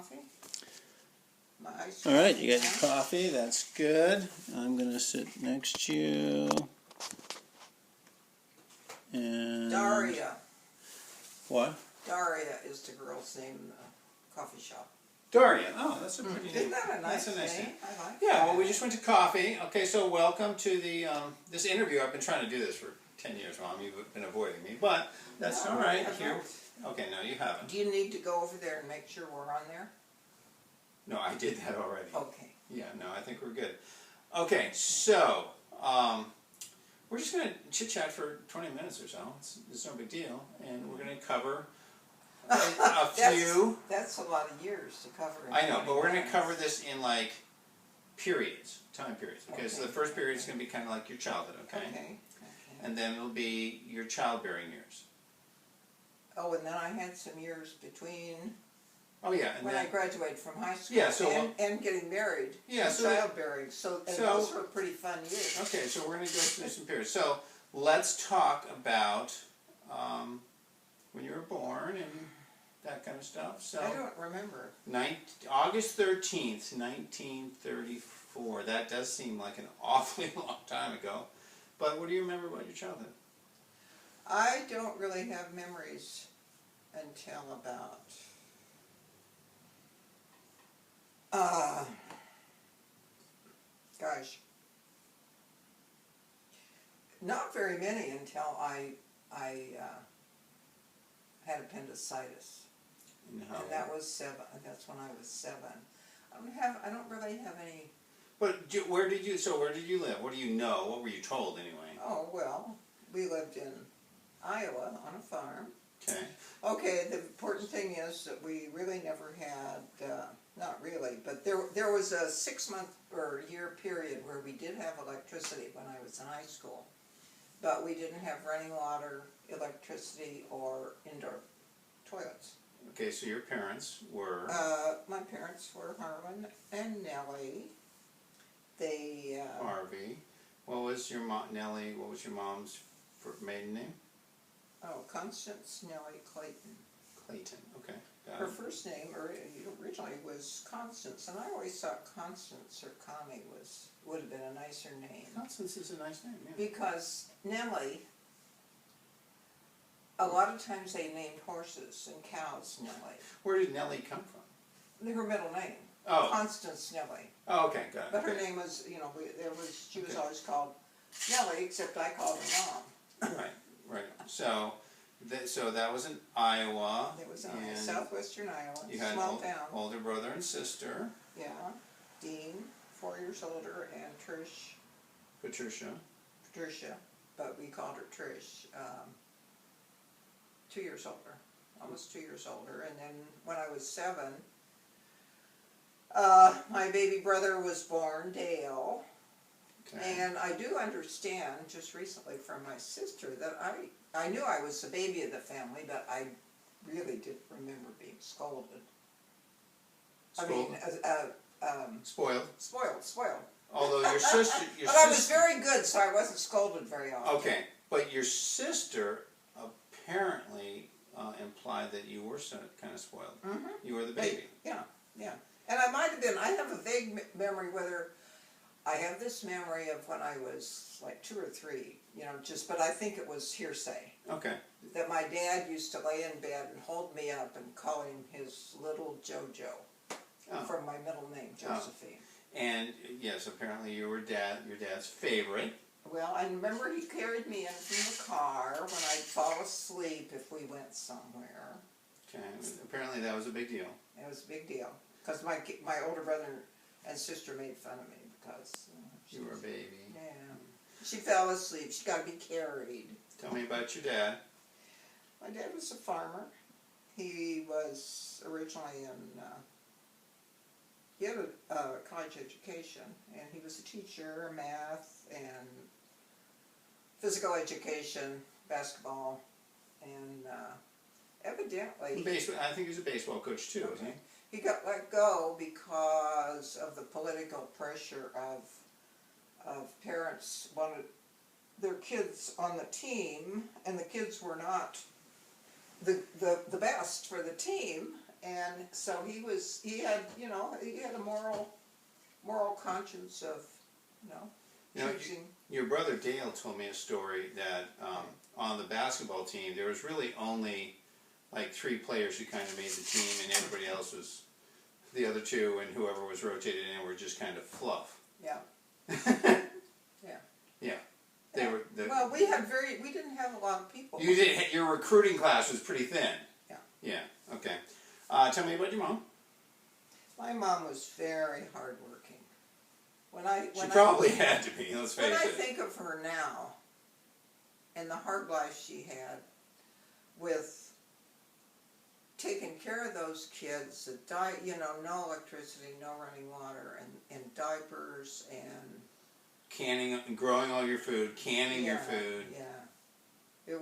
coffee. My iced All right, coffee you got now. your coffee. That's good. I'm gonna sit next to you. And Daria. what? Daria is the girl's name in the coffee shop. Daria. Oh, that's a pretty Isn't name. that a nice, That's a nice name? I like Yeah. that. Well, we just went to coffee. Okay, so welcome to the this interview. I've been trying to do this for 10 years, Mom. You've been avoiding me, but that's No, all right. I Here. haven't. Okay, no, you haven't. Do you need to go over there and make sure we're on there? No, I did that already. Okay. Yeah, no, I think we're good. Okay, so we're just going to chit-chat for 20 minutes or so. It's no big deal. And we're going to cover a few... That's a lot of years to cover. In I know, 20 but we're going to minutes. cover this in, like, periods, time periods. Okay, so the first period is going to be kind of like your childhood, okay? Okay. And then it'll be your childbearing years. Oh, and then I had some years between Oh, yeah. And when then, I graduated from high school Yeah, so and getting married Yeah, and so- childbearing. So those were pretty fun years. Okay, so we're going to go through some periods. So let's talk about when you were born and that kind of stuff. So I don't remember. August 13th, 1934. That does seem like an awfully long time ago. But what do you remember about your childhood? I don't really have memories until about gosh, not very many until I had appendicitis, And and that was 7. That's when I was 7. I don't really have any. But where did you live? What do you know? What were you told anyway? Oh well, we lived in Iowa on a farm. Okay. Okay, the important thing is that we really never had, not really, but there was a 6-month or year period where we did have electricity when I was in high school, but we didn't have running water, electricity, or indoor toilets. Okay, so your parents were... My parents were Harvey and Nellie. They... Harvey. What was your mom, Nellie, what was your mom's maiden name? Oh, Constance Nellie Clayton. Clayton, okay. Got Her it. first name originally was Constance, and I always thought Constance or Connie would have been a nicer name. Constance is a nice name, yeah. Because Nellie, a lot of times they named horses and cows Nellie. Where did Nellie come from? Her middle name, Oh, Constance Nellie. oh okay, got it. But her Okay. name was, she was Okay. always called Nellie, except I called her Mom. Right, right. So that was in Iowa. It was in and southwestern Iowa, you had small an town. older brother and sister, Yeah, Dean, 4 years older, and Trish, Patricia. Patricia, but we called her Trish, 2 years older, almost 2 years older. And then when I was 7, my baby brother was born, Dale. Okay. And I do understand, just recently from my sister, that I knew I was the baby of the family, but I really didn't remember being scolded. Spoiled. Spoiled. Spoiled. Although your sister, But I was very good, so I wasn't scolded very often. Okay, but your sister apparently implied that you were kind of spoiled. Mm-hmm. You were the baby. Yeah. And I might have been, I have a vague memory whether, I have this memory of when I was like 2 or 3, but I think it was hearsay. Okay. That my dad used to lay in bed and hold me up and call him his little JoJo, from my middle name, Josephine. And yes, apparently you were your dad's favorite. Well, I remember he carried me in from the car when I'd fall asleep if we went somewhere. Okay. Apparently that was a big deal. It was a big deal, because my older brother and sister made fun of me because You were a baby. Yeah, she fell asleep. She got to be carried. Tell me about your dad. My dad was a farmer. He was originally he had a college education, and he was a teacher, math and physical education, basketball, and evidently... I think he was a baseball coach too, wasn't he? He got let go because of the political pressure of parents wanted their kids on the team, and the kids were not the best for the team, and so he had a moral conscience of, choosing. Your brother Dale told me a story that on the basketball team there was really only like 3 players who kind of made the team, and everybody else was the other 2, and whoever was rotated in were just kind of fluff. Yeah. Yeah. They were. Well, we didn't have a lot of people. Your recruiting class was pretty thin. Yeah. Yeah. Okay. Tell me about your mom. My mom was very hardworking. She probably had to be. Let's face it. When I think of her now, and the hard life she had, with taking care of those kids that died, no electricity, no running water, and diapers, and canning, growing all your food, canning your food. Yeah. It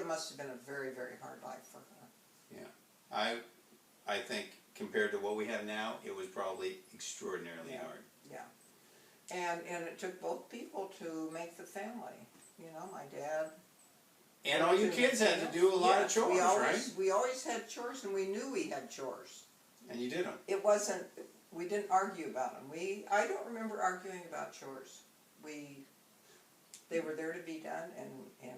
must have been a very, very hard life for her. Yeah. I think compared to what we have now, it was probably extraordinarily hard. Yeah. And it took both people to make the family. My dad. And all you kids had to do a lot of chores, right? We always had chores, and we knew we had chores. And you did them. It wasn't. We didn't argue about them. I don't remember arguing about chores. They were there to be done, and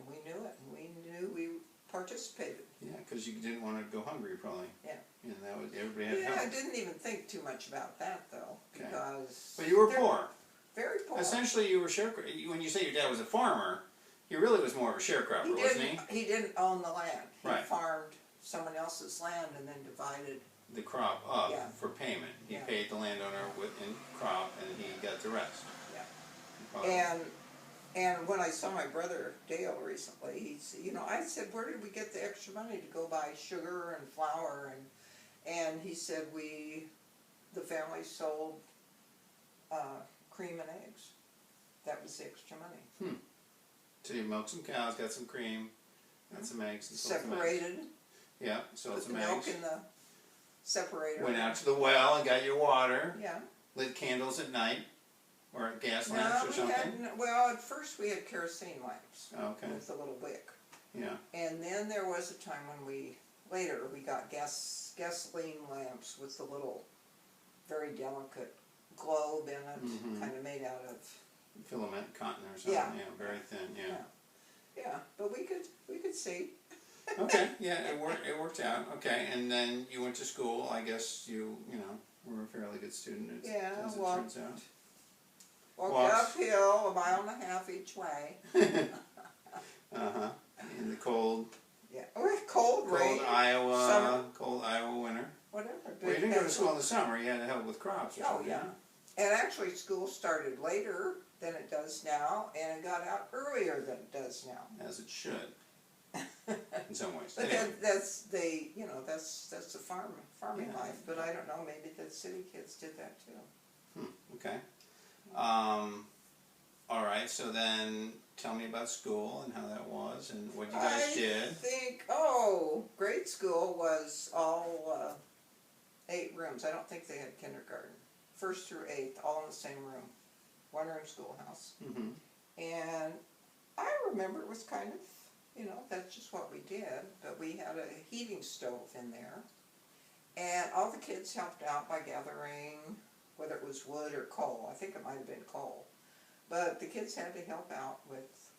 we knew it, and we knew we participated. Yeah, because you didn't want to go hungry, probably. Yeah. And that was everybody had help. I didn't even think too much about that though, because. But you were poor. Very poor. Essentially, you were when you say your dad was a farmer, he really was more of a sharecropper, wasn't he? He didn't own the land. He Right. farmed someone else's land and then divided The crop up Yeah. for payment. He Yeah. paid the landowner in crop, and he got the rest. Yeah. And when I saw my brother Dale recently, I said, where did we get the extra money to go buy sugar and flour? And he said the family sold cream and eggs. That was the extra money. So you milked some cows, got some cream, got some eggs, and sold Separated. some eggs. Yeah, sold Put some the eggs. milk in the separator. Went out to the well and got your water. Yeah. Lit candles at night, or gas lamps or something. Well, at first we had kerosene lamps. Okay. With a little wick. Yeah. And then there was a time when later we got gasoline lamps with the little, very delicate globe in it, kind of made out of Filament cotton or something. Yeah. Very thin. Yeah. Yeah, but we could see. Okay. Yeah, it worked out. Okay, and then you went to school. I guess you were a fairly good student. As it turns out. Walked uphill 1.5 miles each way. In the cold. Yeah. Cold rain. Cold Iowa winter. Whatever. Well, you didn't go to school in the summer. You had to help with crops. Or something. Yeah. And actually, school started later than it does now, and it got out earlier than it does now. As it should. In some ways. But Anyway. that's the farming life. But I don't know. Maybe the city kids did that too. Okay. All right. So then, tell me about school and how that was and what you guys did. I think grade school was all 8 rooms. I don't think they had kindergarten. 1st through 8th, all in the same room, 1-room schoolhouse. And I remember it was kind of, that's just what we did. But we had a heating stove in there, and all the kids helped out by gathering, whether it was wood or coal. I think it might have been coal. But the kids had to help out with,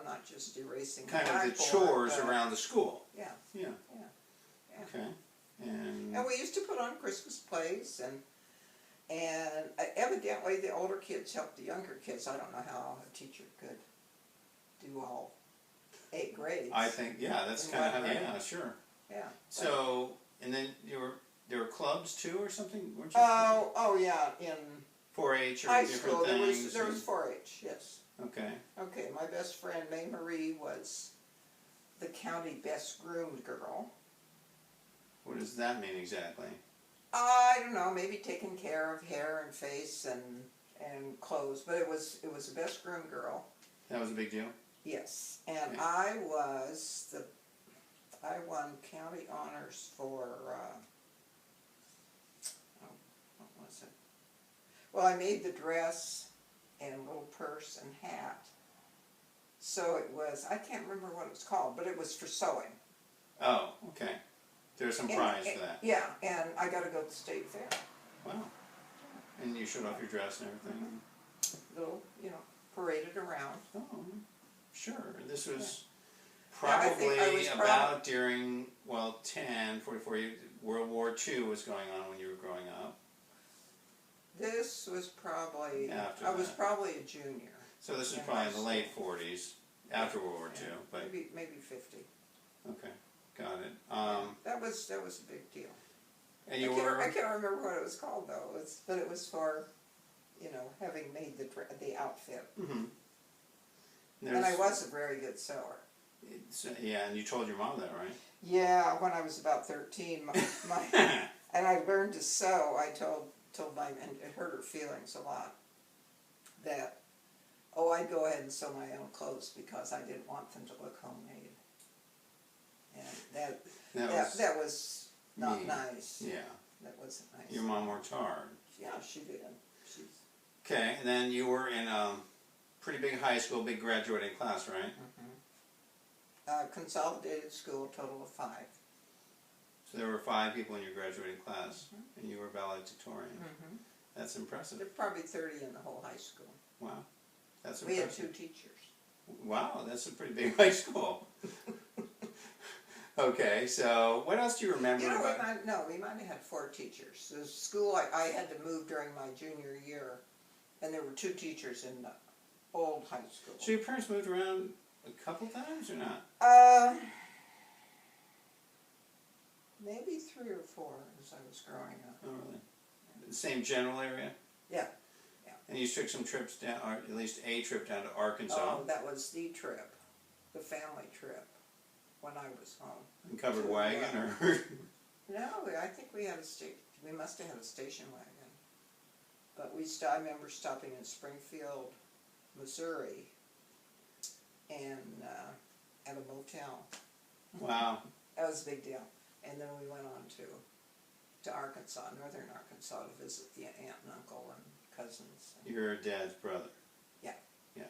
not just erasing kind of the blackboard, chores around the school. Yeah. Okay. And we used to put on Christmas plays, and evidently the older kids helped the younger kids. I don't know how a teacher could do all 8 grades. I think, that's kind of how, sure. Yeah. So, and then there were clubs too or something, weren't you? Yeah, in 4-H or high different school things? there was 4-H, yes. Okay. Okay, my best friend, May Marie, was the county best groomed girl. What does that mean exactly? I don't know, maybe taking care of hair and face and clothes, but it was a best groomed girl. That was a big deal? Yes, and Yeah. I won county honors for, what was it? Well, I made the dress and little purse and hat. So it was, I can't remember what it was called, but it was for sewing. Oh, okay. There's some prize for that. Yeah, and I got to go to the state fair. Wow. And you showed off your dress and everything. Little, you know, paraded around. Oh, sure. This was Yeah, I think I probably was about during, well, 44, World War II was going on when you were growing up. This was probably, After I was that. probably a junior. So this is In probably high in the late 40s, after World War II. But maybe 50. okay, got it. That was a big deal. And you I can't remember what it was called though. But it was for, you know, having made the outfit. Mm-hmm. And I was a very good sewer. Yeah, and you told your mom that, right? Yeah, when I was about 13, and I learned to sew. I told and it hurt her feelings a lot. That, I'd go ahead and sew my own clothes because I didn't want them to look homemade. And that was not nice. Yeah. That wasn't nice. Your mom worked hard. Yeah, she did. Okay, and then you were in a pretty big high school, big graduating class, right? Mm-hmm. Consolidated school, total of 5. So there were 5 people in your graduating class, and you were valedictorian. That's impressive. There were probably 30 in the whole high school. Wow, that's We had impressive. 2 teachers. Wow, that's a pretty big high school. Okay, so what else do you remember You know, about? we might have had 4 teachers. The school, I had to move during my junior year, and there were 2 teachers in the old high school. So your parents moved around a couple times or not? Maybe 3 or 4 as I was growing up. Oh, really? The same general area? Yeah. And you took some trips down, or at least a trip down to Arkansas. Oh, that was the trip, the family trip, when I was home. And covered wagon, or? No, I think we must have had a station wagon. But I remember stopping in Springfield, Missouri, and at a motel. Wow. That was a big deal. And then we went on to Arkansas, northern Arkansas, to visit the aunt and uncle and cousins. Your dad's brother. Yeah.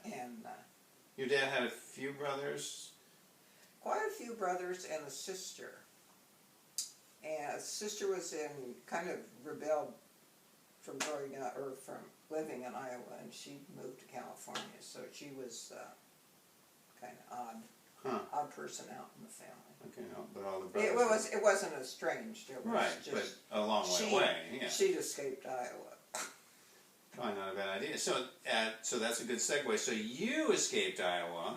And Your dad had a few brothers. quite a few brothers and a sister. And a sister was kind of rebelled from growing up, or from living in Iowa, and she moved to California. So she was kind of odd person out in the family. Okay, no, but all the brothers. It wasn't estranged. It was Right, just, but a long way away. Yeah. She'd escaped Iowa. Probably not a bad idea. So that's a good segue. So you escaped Iowa.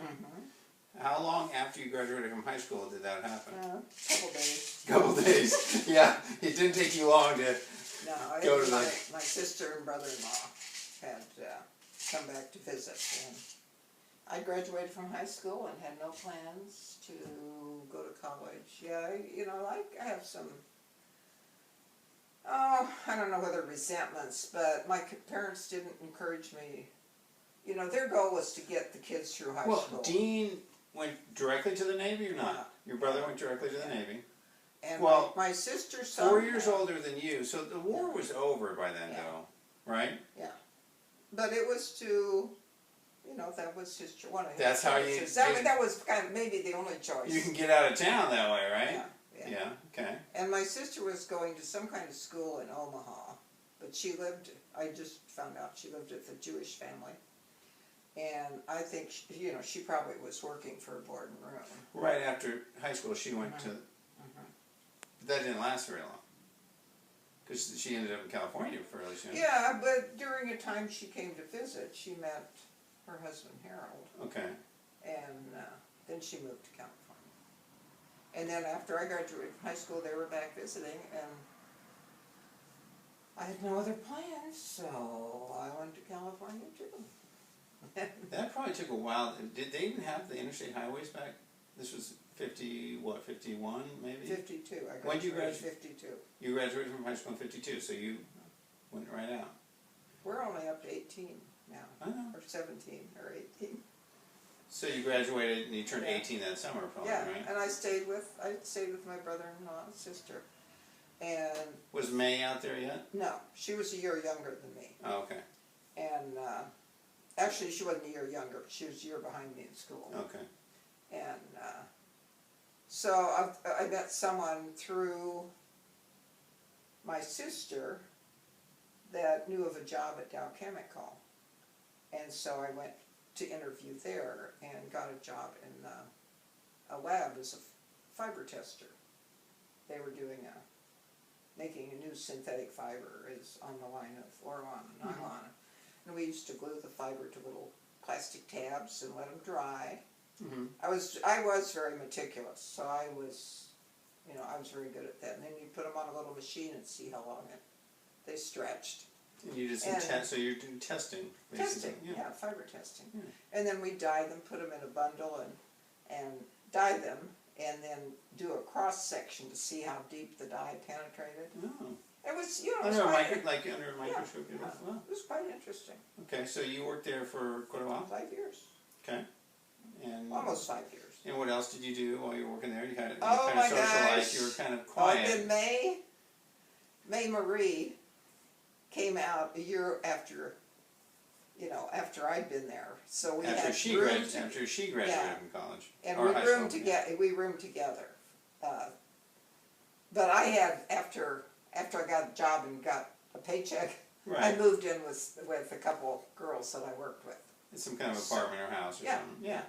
How long after you graduated from high school did that happen? Couple days. Couple days. Yeah, it didn't take you long to No, go to my sister and brother-in-law had come back to visit, and I graduated from high school and had no plans to go to college. Yeah, I have some, I don't know whether resentments, but my parents didn't encourage me. You know, their goal was to get the kids through high school. Well, Dean went directly to the Navy or not? Yeah. Your brother went directly to the Navy. And Well, my sister, 4 years older than you, so the war was over by then, though, right? Yeah, but it was to, that was his one of his That's how you choices. did- That was kind of maybe the only choice. You can get out of town that way, right? Yeah. Okay. And my sister was going to some kind of school in Omaha, but I just found out she lived with a Jewish family. And I think, she probably was working for a board and room. Right after high school, she went to. But that didn't last very long. Because she ended up in California fairly soon. Yeah, but during a time she came to visit, she met her husband Harold. Okay. And then she moved to California. And then after I graduated from high school, they were back visiting, and I had no other plans, so I went to California too. That probably took a while. Did they even have the interstate highways back? This was 51 maybe? 52. When did you graduate? 52. You graduated from high school in 52, so you went right out. We're only up to 18 now. I know. Or 17 or 18. So you graduated and you turned 18 that summer, probably, Yeah, right? and I stayed with my brother-in-law and sister. And Was May out there yet? no, she was a year younger than me. Oh, okay. And actually, she wasn't a year younger, but she was a year behind me in school. Okay. And So I met someone through my sister that knew of a job at Dow Chemical. And so I went to interview there and got a job in a lab as a fiber tester. They were doing making a new synthetic fiber is on the line of Orlon and nylon. And we used to glue the fiber to little plastic tabs and let them dry. I was very meticulous, so I was very good at that. And then you put them on a little machine and see how long they stretched. And you did some so you're doing testing, basically. Testing, yeah, fiber testing. And then we dye them, put them in a bundle and dye them, and then do a cross section to see how deep the dye penetrated. Oh. It was, under a microscope. Yeah, Wow. it was quite interesting. Okay, so you worked there for quite a while. 5 years. Okay. And almost 5 years. And what else did you do while you were working there? You kind of Oh my gosh. You were kind of quiet. Then May Marie came out a year after, after I'd been there. So we after she graduated from college. And or high school, we roomed together. But I had after I got a job and got a paycheck, I moved in with a couple girls that I worked with. It's some kind of apartment or house or something. Yeah.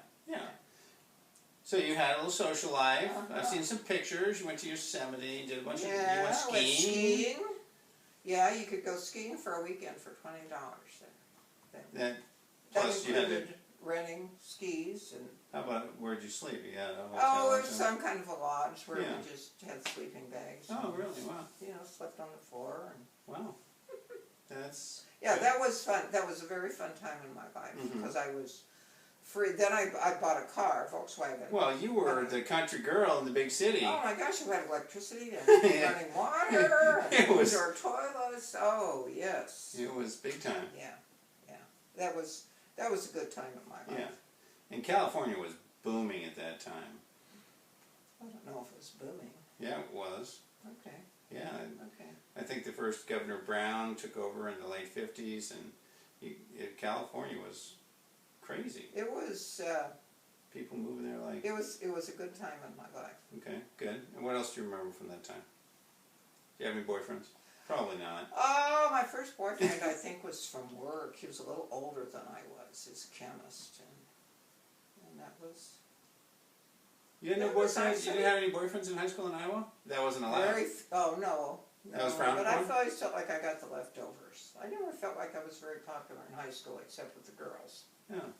So you had a little social life. I've seen some pictures. You went to Yosemite, did a bunch of. You went skiing. Went skiing. Yeah, you could go skiing for a weekend for $20 there. Plus you had to renting skis and. How about where'd you sleep? You had a hotel. Oh, it was some kind of a lodge where we just had sleeping bags. Oh, really? Wow. Slept on the floor and. Wow. That's. Yeah, that was fun. That was a very fun time in my life because I was free. Then I bought a car, Volkswagen. Well, you were the country girl in the big city. Oh my gosh, we had electricity and running water and indoor toilets. Oh yes. It was big time. Yeah. That was a good time in my life. Yeah, and California was booming at that time. I don't know if it was booming. Yeah, it was. Okay. Yeah. Okay. I think the first Governor Brown took over in the late 50s, and California was crazy. It was. People moving there like. It was a good time in my life. Okay, good. And what else do you remember from that time? Do you have any boyfriends? Probably not. Oh, my first boyfriend I think was from work. He was a little older than I was. He's a chemist, and that was. You had no boyfriends? You didn't have any boyfriends in high school in Iowa? That wasn't allowed? No. That was frowned upon? upon? But I always felt like I got the leftovers. I never felt like I was very popular in high school except with the girls. Yeah.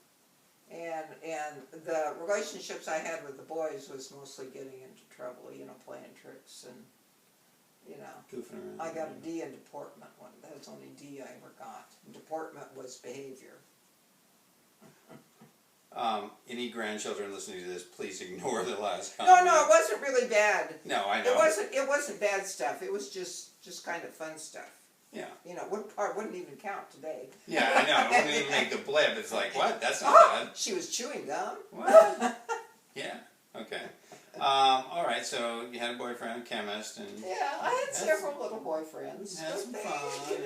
And the relationships I had with the boys was mostly getting into trouble, playing tricks and, Goofing around. I got a D in deportment one. That was the only D I ever got. Deportment was behavior. Any grandchildren listening to this, please ignore the last comment. No, it wasn't really bad. No, I know. It wasn't bad stuff. It was just kind of fun stuff. Yeah. Wouldn't even count today. Yeah, I know. It wouldn't even make the blip. It's like, what? That's not bad. She was chewing gum. What? Yeah. Okay. All right. So you had a boyfriend, a chemist, and yeah, I had several little boyfriends. Had some fun.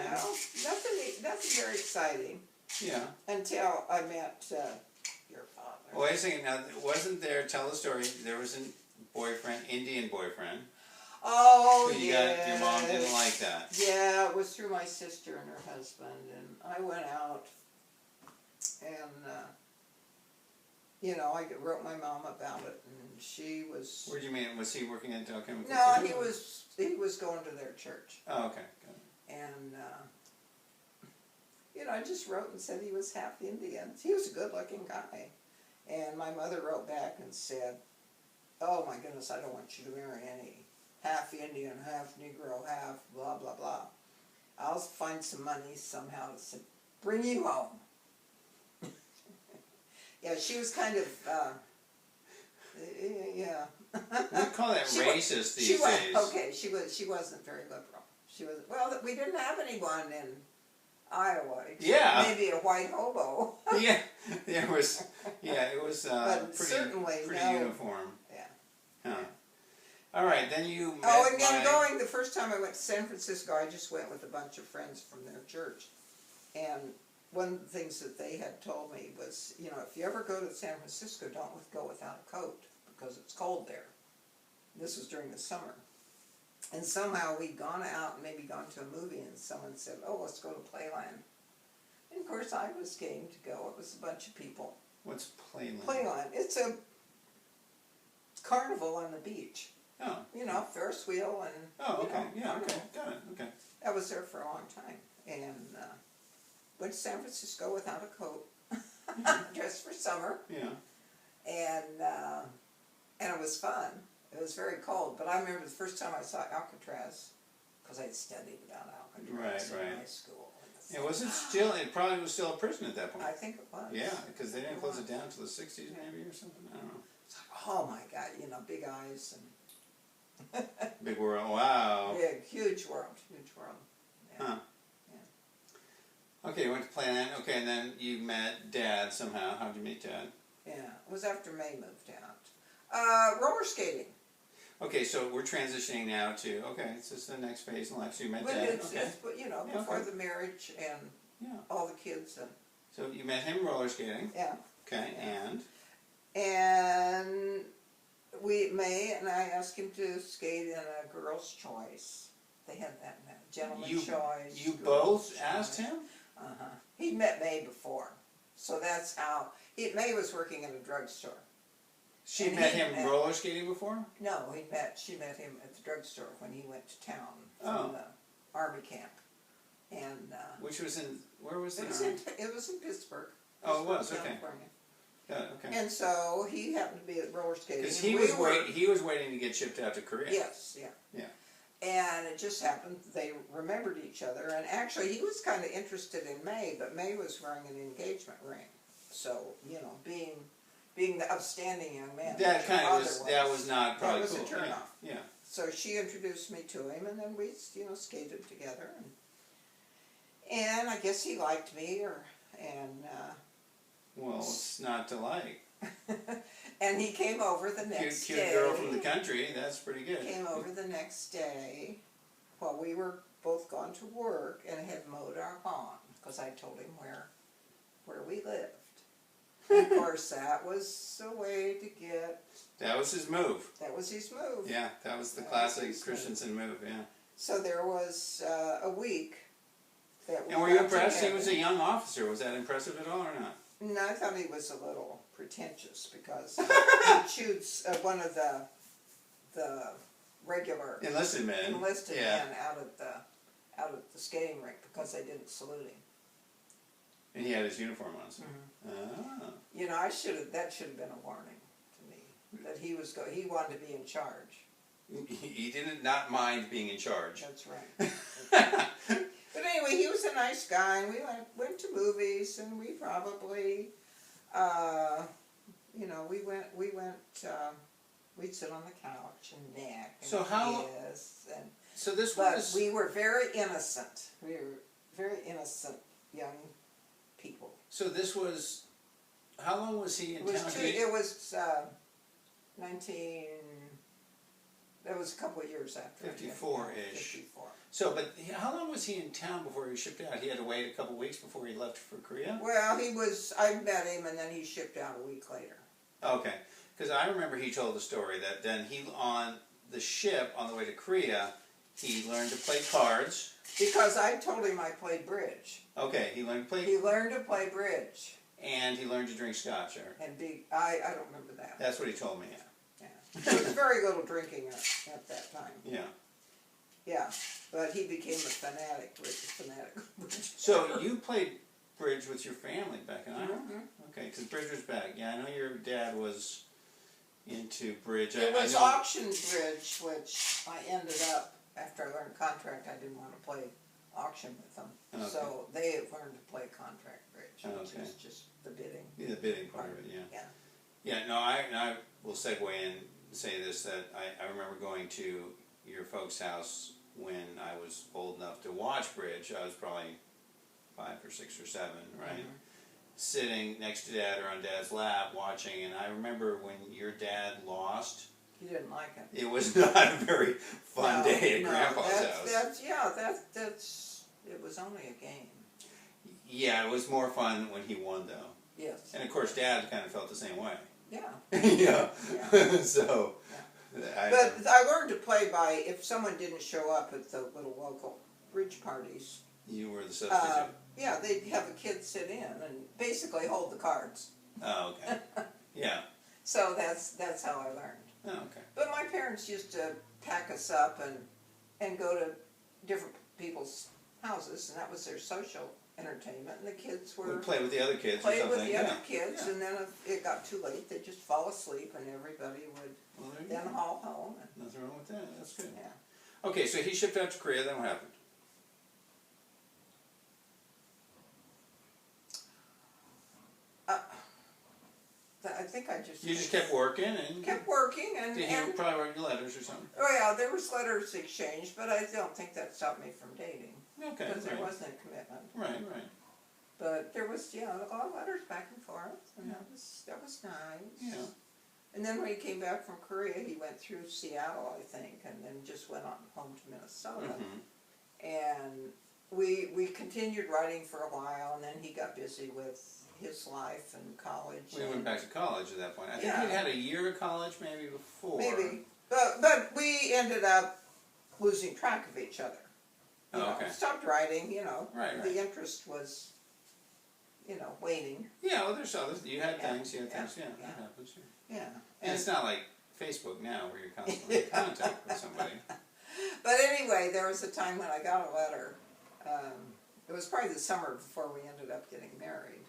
Nothing very exciting. Yeah. Until I met your father. Well, wait a second. Now, wasn't there? Tell the story. There was a boyfriend, Indian boyfriend. Oh, who your mom didn't like that. Yeah, it was through my sister and her husband, and I went out, and I wrote my mom about it, and she was. What do you mean? Was he working at Dow Chemical? No, he was going to their church. Oh, okay, good. And I just wrote and said he was half Indian. He was a good-looking guy, and my mother wrote back and said, "Oh my goodness, I don't want you to marry any half Indian, half Negro, half blah blah blah. I'll find some money somehow to bring you home." Yeah, she was kind of yeah. We call that racist these days. Okay, she wasn't very liberal. We didn't have anyone in Iowa. Yeah. Maybe a white hobo. Yeah, it was but pretty certainly no. Uniform. Yeah. Huh. All right, then you met and then the first time I went to San Francisco, I just went with a bunch of friends from their church. And one of the things that they had told me was, if you ever go to San Francisco, don't go without a coat, because it's cold there. This was during the summer. And somehow we'd gone out and maybe gone to a movie, and someone said, oh, let's go to Playland. And of course I was game to go. It was a bunch of people. What's Playland? Playland. It's a carnival on the beach. Oh. You know, Ferris wheel and... Oh, okay. You know, Yeah, okay. carnival. Got it. Okay. I was there for a long time. And went to San Francisco without a coat. Dressed for summer. Yeah. And it was fun. It was very cold. But I remember the first time I saw Alcatraz, because I'd studied about Alcatraz in high school. Yeah, was it still, it probably was still a prison at that point. I think it was. Yeah, because they didn't close it down until the 60s maybe or something. I don't know. It's like, oh my God, you know, big eyes and... Big world, wow. Big, huge world, huge world. Yeah. Huh. Yeah. Okay, you went to Playland. Okay, and then you met Dad somehow. How'd you meet Dad? Yeah, it was after May moved out. Roller skating. Okay, so we're transitioning now to, okay, it's just the next phase in life. So you met But Dad. it's, Okay. you know, Yeah, before okay. the marriage and Yeah. all the kids and... So you met him roller skating. Yeah. Okay, Yeah. and? And May and I asked him to skate in a girl's choice. They had that now, gentleman's choice. You girl's both asked choice. him? Uh-huh. He'd met May before. So that's how... May was working in a drugstore. She And met he him met- roller skating before? No, she met him at the drugstore when he went to town Oh. from the army camp. And Which was in, where was it was in Pittsburgh. Oh, it was, Pittsburgh, okay. California. Yeah, okay. And so he happened to be at roller skating. Because and he was waiting to get shipped out to Korea. Yes, yeah. Yeah. And it just happened they remembered each other. And actually, he was kind of interested in May, but May was wearing an engagement ring. So, you know, being the upstanding young man. That kind of was, that was not probably That was cool. a turnoff. Yeah. So she introduced me to him, and then we, you know, skated together. And I guess he liked me, Well, it's not to like. and he came over the next Cute day. girl from the country, that's pretty good. Came over the next day while we were both gone to work and had mowed our lawn, because I told him where we lived. And of course, that was a way to get... That was his move. That was his move. Yeah, that was the That was classic his Christensen move, yeah. So there was a week that we And were you got impressed? He together. was a young officer. Was that impressive at all or not? No, I thought he was a little pretentious because he chewed one of the regular Enlisted men. enlisted Yeah. men out of the skating rink because they didn't salute him. And he had his uniform on. So. Mm-hmm. Ah. You know, that should have been a warning to me that he wanted to be in charge. He did not mind being in charge. That's right. But anyway, he was a nice guy, and we went to movies, and we probably, you know, we'd sit on the couch and nag and So how- kiss, and So this but was... we were very innocent. We were very innocent young people. So this was... How long was he in It was town? it was 19... That was a couple of years after. 54-ish. 54. So, but how long was he in town before he was shipped out? He had to wait a couple weeks before he left for Korea? Well, I met him, and then he shipped out a week later. Okay. Because I remember he told the story that then on the ship, on the way to Korea, he learned to play cards. Because I told him I played bridge. Okay, he learned to play... He learned to play bridge. And he learned to drink scotch. I don't remember that. That's what he told me. Yeah. There was very little drinking at that time. Yeah. Yeah, but he became a fanatic bridge. So you played bridge with your family back in Iowa? Mhm. Okay, because bridge was back. Yeah, I know your dad was into bridge. It was I know. auction bridge, which I ended up, after I learned contract, I didn't want to play auction with them. Okay. So they learned to play contract bridge, which Okay. is just the bidding. Yeah, the bidding part of it, yeah. Yeah. Yeah, no, I will segue in and say this, that I remember going to your folks' house when I was old enough to watch bridge. I was probably 5 or 6 or 7, right? Mm-hmm. Sitting next to Dad or on Dad's lap watching, and I remember when your dad lost, He didn't like it. it was not a very fun day at Grandpa's house. It was only a game. Yeah, it was more fun when he won, though. Yes. And of course, Dad kind of felt the same way. Yeah. yeah. Yeah. So, But I learned to play by, if someone didn't show up at the little local bridge parties, You were the substitute. yeah, they'd have a kid sit in and basically hold the cards. Oh, okay. Yeah. So that's how I learned. Oh, okay. But my parents used to pack us up and go to different people's houses, and that was their social entertainment. And the kids We were played with the other kids or played something. with the Yeah. other kids, Yeah. and then if it got too late, they'd just fall asleep, and everybody would Well, there you then go. haul home. And, Nothing wrong with that. That's good. yeah. Okay, so he shipped out to Korea. Then what happened? I think I just You just kept working and kept working, and did he probably write you letters or something? oh yeah, there was letters exchanged, but I don't think that stopped me from dating Okay. because there Right. wasn't a commitment. Right. Right. But there was, a lot of letters back and forth, and Yeah. that was nice. Yeah. And then when he came back from Korea, he went through Seattle, I think, and then just went on home to Minnesota. Mm-hmm. And we continued writing for a while, and then he got busy with his life and college. We went back to college at that point. I think Yeah. he'd had a year of college maybe before. Maybe, but we ended up losing track of each other. You know, okay. stopped writing. Right. The interest was, waning. Yeah, well, there's others. You had Yeah. things. You had things. Yeah, Yeah. that happens. Yeah. Yeah. And it's not like Facebook now where you're constantly in contact with somebody. But anyway, there was a time when I got a letter. It was probably the summer before we ended up getting married.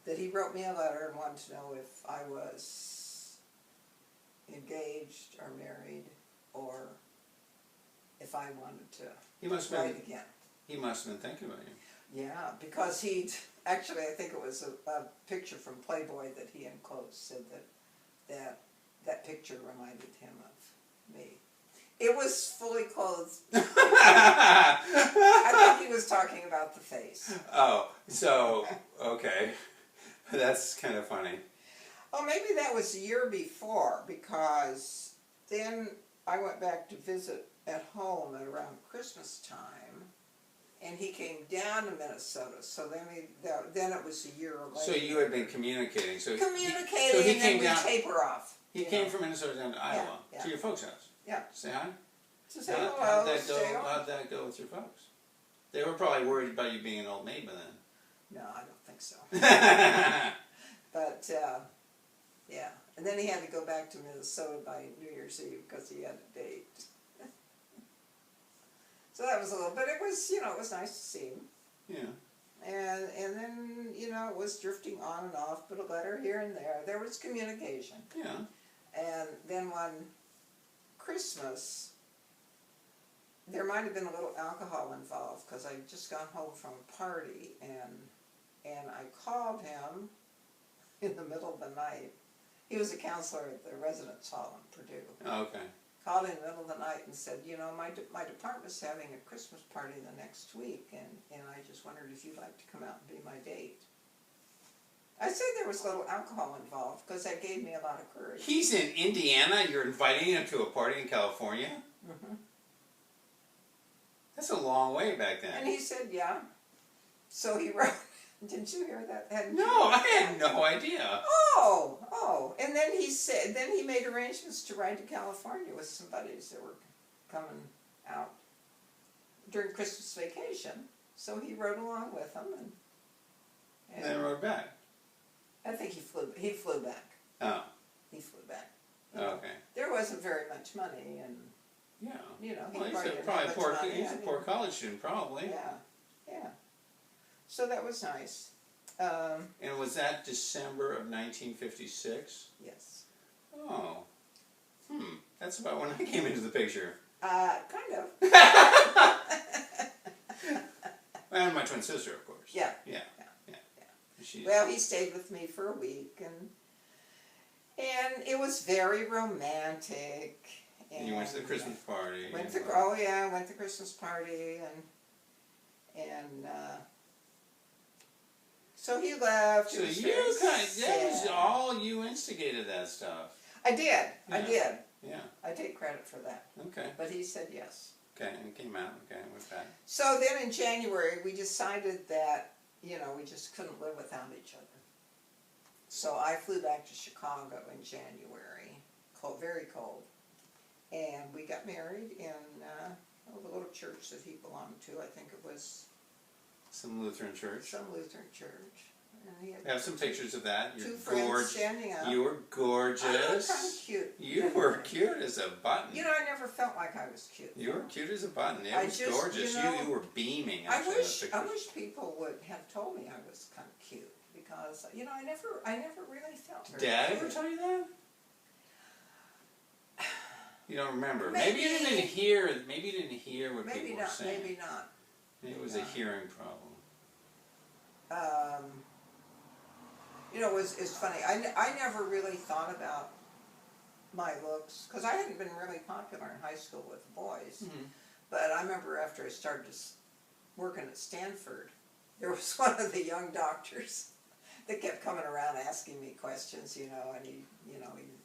That he wrote me a letter and wanted to know if I was engaged or married, or if I wanted to He must have write been. again. He must have been thinking about you. Yeah, because he'd actually, I think it was a picture from Playboy that he enclosed, said that picture reminded him of me. It was fully clothed. I think he was talking about the face. Oh, so okay, that's kind of funny. Oh, maybe that was a year before, because then I went back to visit at home at around Christmas time, and he came down to Minnesota. So then it was a year later. So you had been communicating. So Communicating, he and then came we down. taper off. He came from Minnesota down to Iowa yeah. to your folks' house. Yeah. Say hi. To say How'd hello, that go? stay on. How'd that go with your folks? They were probably worried about you being an old maid by then. No, I don't think so. But, yeah. And then he had to go back to Minnesota by New Year's Eve because he had a date. So that was a little, but it was, it was nice to see him. Yeah. And then, it was drifting on and off, but a letter here and there. There was communication. Yeah. And then one Christmas, there might have been a little alcohol involved because I'd just gone home from a party, and I called him in the middle of the night. He was a counselor at the residence hall in Purdue. Oh, okay. Called in the middle of the night and said, my department's having a Christmas party the next week, and I just wondered if you'd like to come out and be my date. I said there was a little alcohol involved because that gave me a lot of courage. He's in Indiana. You're inviting him to a party in California. Mm-hmm. That's a long way back then. And he said, yeah. So he wrote, didn't you hear that? Hadn't No, you? I had no idea. Oh. And then he made arrangements to ride to California with some buddies that were coming out during Christmas vacation. So he rode along with them, And then wrote back. I think he flew back. Oh. He flew back. Okay. There wasn't very much money, and Yeah. he Well, he's probably a, didn't probably have poor. much money. He's a poor college student, probably. Yeah. So that was nice. And was that December of 1956? Yes. Oh. That's about when I came into the picture. Kind of. And my twin sister, of course. Yeah. She's, Well, he stayed with me for a week, and it was very romantic. and you went to the Christmas party. Went to the Christmas party, and so he left. So It was you very that was sad. all you instigated that stuff. I did. Yeah. I take credit for that. Okay. But he said yes. Okay, and it came out. Okay, went back. So then in January, we decided that, we just couldn't live without each other. So I flew back to Chicago in January, very cold, and we got married in the little church that he belonged to. I think it was Some Lutheran church. some Lutheran church. And he had I have some pictures of that. You're two friends standing up. You were gorgeous. I looked kind of cute. You were cute as a button. You know, I never felt like I was cute. You were cute as a button. It I was just, gorgeous. you know, You were beaming. I Actually, wish in the pictures. people would have told me I was kind of cute, because you know I never really felt very Dad cute. ever tell you that? You don't remember. Maybe you didn't hear. Maybe you didn't hear what Maybe people were not. saying. Maybe not. Maybe it was a hearing problem. You know, it's funny. I never really thought about my looks, because I hadn't been really popular in high school with the boys. Mm-hmm. But I remember after I started working at Stanford, there was one of the young doctors that kept coming around asking me questions, you know, and he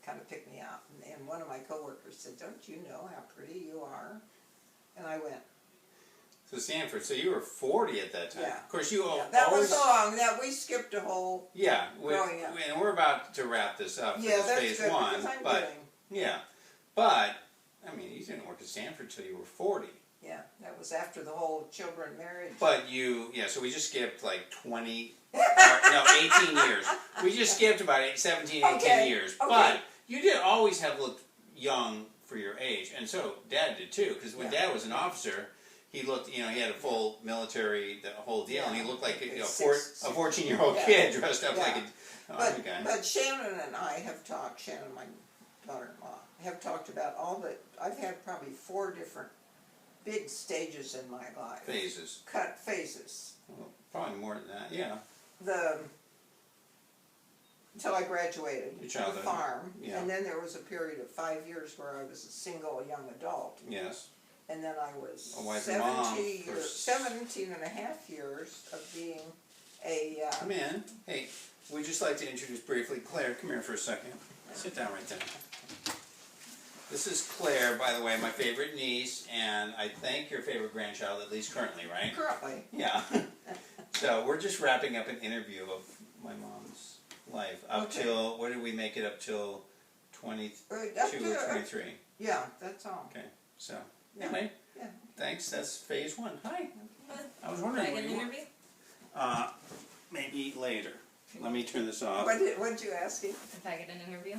kind of picked me out. And one of my coworkers said, "Don't you know how pretty you are?" And I went, So Stanford. So you were 40 at that time. Yeah. Of course, you that always. was long. That we skipped a whole. Yeah, growing up. and we're about to wrap this up for Yeah, this that's phase good, one, because I'm but doing. yeah, but I mean, you didn't work at Stanford till you were 40. Yeah, that was after the whole children marriage. But so we just skipped like 20, 18 years. We just skipped about 17, 18 Okay, years. okay. But you did always have looked young for your age, and so Dad did too. Because when Dad was an officer, he looked, he had a full military, the whole deal, and he looked like a 14-year-old kid dressed up like a army guy. But Shannon and I have talked. Shannon, my daughter-in-law, have talked about all the. I've had probably 4 different big stages in my life. Phases. Cut phases. Well, probably more than that. Yeah. Until I graduated Your from the childhood. farm, Yeah. and then there was a period of 5 years where I was a single young adult. Yes. And then I was A wife and mom 17 and a half years of being a... Come in. Hey, we'd just like to introduce briefly Claire. Come here for a second. Sit down right there. This is Claire, by the way, my favorite niece, and I think your favorite grandchild, at least currently, right? Currently. Yeah. So we're just wrapping up an interview of my mom's life up till, what did we make it up till 22 or 23? Yeah, that's all. Okay, so anyway, thanks. That's phase 1. Hi. I was Can wondering I where get an you were. interview? Maybe later. Let me turn this off. What did you ask him? If I get an interview?